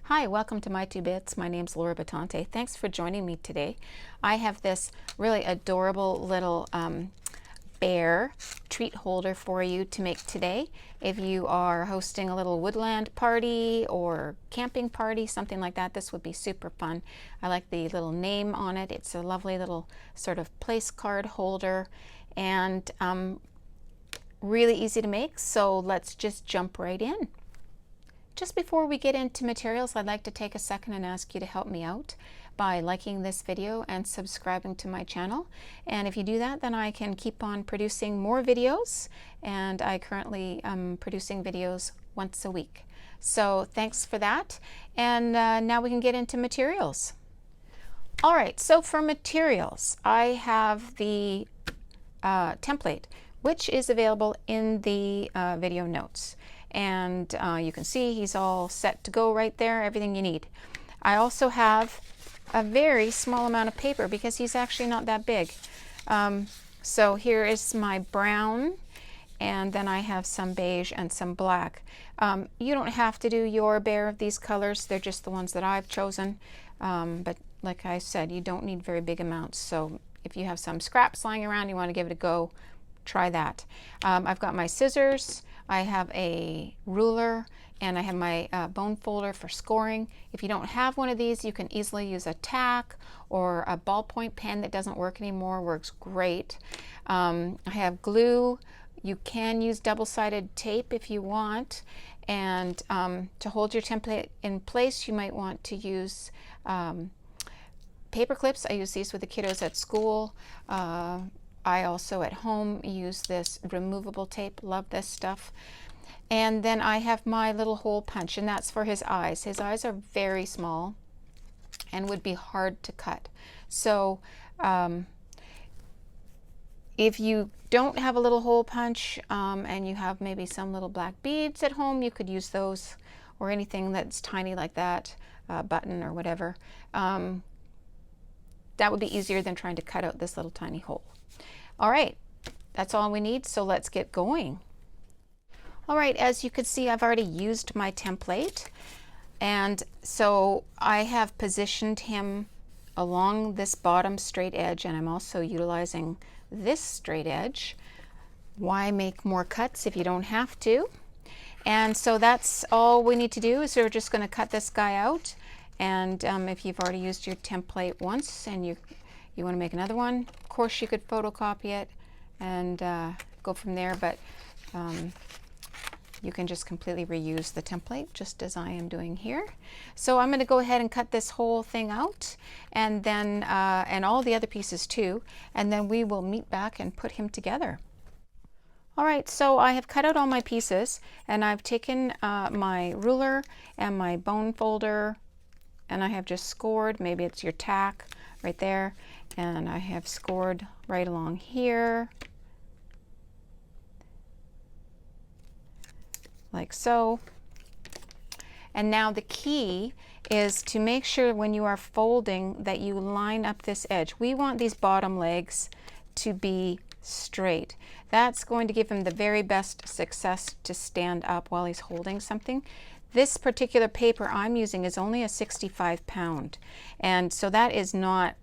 Hi, welcome to My Two Bits. My name's Laura Batante. Thanks for joining me today. I have this really adorable little bear treat holder for you to make today. If you are hosting a little woodland party or camping party, something like that, this would be super fun. I like the little name on it. It's a lovely little sort of place card holder and really easy to make. So let's just jump right in. Just before we get into materials, I'd like to take a second and ask you to help me out by liking this video and subscribing to my channel. And if you do that, then I can keep on producing more videos. And I currently am producing videos once a week. So thanks for that. And now we can get into materials. All right, so for materials, I have the template, which is available in the video notes. And you can see he's all set to go right there, everything you need. I also have a very small amount of paper because he's actually not that big. So here is my brown, and then I have some beige and some black. You don't have to do your bear of these colors, they're just the ones that I've chosen. But like I said, you don't need very big amounts. So if you have some scraps lying around, you want to give it a go, try that. I've got my scissors, I have a ruler, and I have my bone folder for scoring. If you don't have one of these, you can easily use a tack or a ballpoint pen that doesn't work anymore, works great. I have glue. You can use double-sided tape if you want. And to hold your template in place, you might want to use paper clips. I use these with the kiddos at school. I also at home use this removable tape, love this stuff. And then I have my little hole punch, and that's for his eyes. His eyes are very small and would be hard to cut. So if you don't have a little hole punch and you have maybe some little black beads at home, you could use those, or anything that's tiny like that, button or whatever. That would be easier than trying to cut out this little tiny hole. All right, that's all we need, so let's get going. All right, as you can see, I've already used my template, and so I have positioned him along this bottom straight edge, and I'm also utilizing this straight edge. Why make more cuts if you don't have to? And so that's all we need to do, is we're just going to cut this guy out. And if you've already used your template once and you want to make another one, of course you could photocopy it and go from there, but you can just completely reuse the template, just as I am doing here. So I'm going to go ahead and cut this whole thing out, and then and all the other pieces too, and then we will meet back and put him together. All right, so I have cut out all my pieces, and I've taken my ruler and my bone folder, and I have just scored, maybe it's your tack right there, and I have scored right along here, like so. And now the key is to make sure when you are folding that you line up this edge. We want these bottom legs to be straight. That's going to give him the very best success to stand up while he's holding something. This particular paper I'm using is only a 65 pound, and so that is not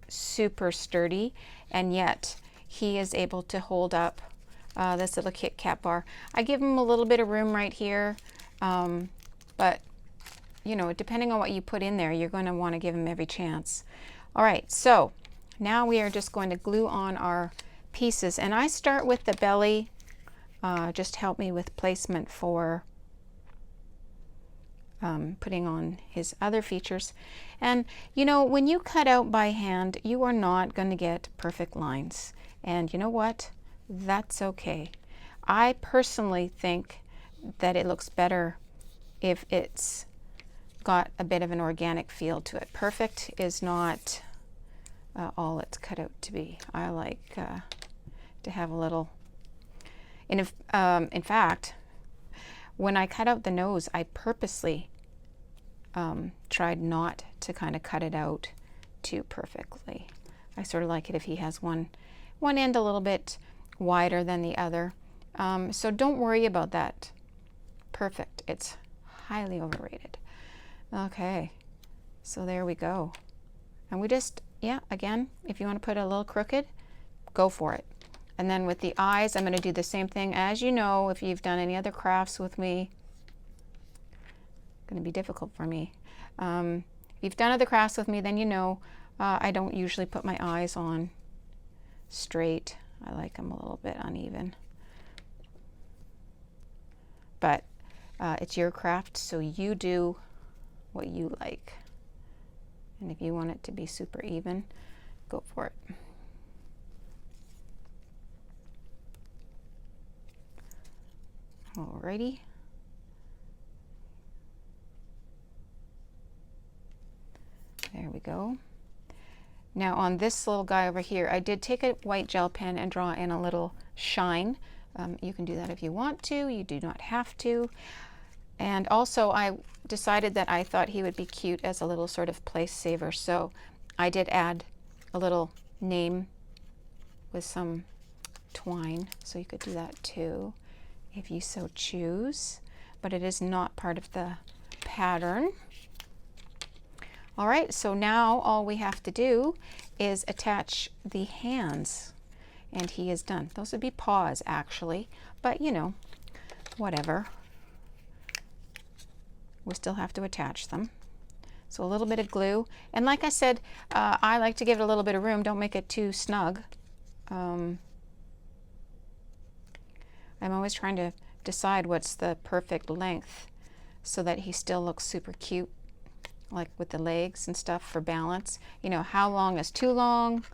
super sturdy, and yet he is able to hold up this little Kit Kat bar. I give him a little bit of room right here, but you know, depending on what you put in there, you're going to want to give him every chance. All right, so now we are just going to glue on our pieces, and I start with the belly. Just help me with placement for putting on his other features. And you know, when you cut out by hand, you are not going to get perfect lines, and you know what, that's okay. I personally think that it looks better if it's got a bit of an organic feel to it. Perfect is not all it's cut out to be. I like to have a little, and if in fact, when I cut out the nose, I purposely tried not to kind of cut it out too perfectly. I sort of like it if he has one end a little bit wider than the other. So don't worry about that perfect. It's highly overrated. Okay, so there we go. And we just, yeah, again, if you want to put a little crooked, go for it. And then with the eyes, I'm going to do the same thing. As you know, if you've done any other crafts with me, it's going to be difficult for me. If you've done other crafts with me, then you know I don't usually put my eyes on straight. I like them a little bit uneven. But it's your craft, so you do what you like. And if you want it to be super even, go for it. Alrighty. There we go. Now on this little guy over here, I did take a white gel pen and draw in a little shine. You can do that if you want to. You do not have to. And also I decided that I thought he would be cute as a little sort of place saver. So I did add a little name with some twine. So you could do that too, if you so choose. But it is not part of the pattern. All right, so now all we have to do is attach the hands. And he is done. Those would be paws, actually. But, you know, whatever. We still have to attach them. So a little bit of glue. And like I said, I like to give it a little bit of room. Don't make it too snug. I'm always trying to decide what's the perfect length so that he still looks super cute, like with the legs and stuff for balance. You know, how long is too long?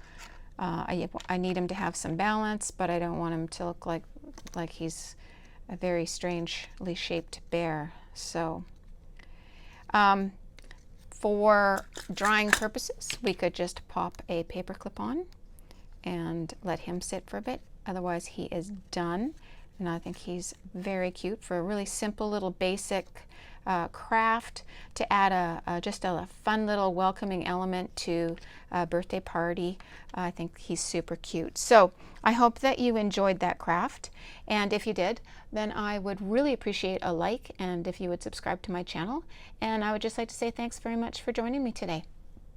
I need him to have some balance, but I don't want him to look like he's a very strangely shaped bear. So for drying purposes, we could just pop a paper clip on and let him sit for a bit. Otherwise, he is done. And I think he's very cute for a really simple little basic craft to add just a fun little welcoming element to a birthday party. I think he's super cute. So I hope that you enjoyed that craft. And if you did, then I would really appreciate a like and if you would subscribe to my channel. And I would just like to say thanks very much for joining me today.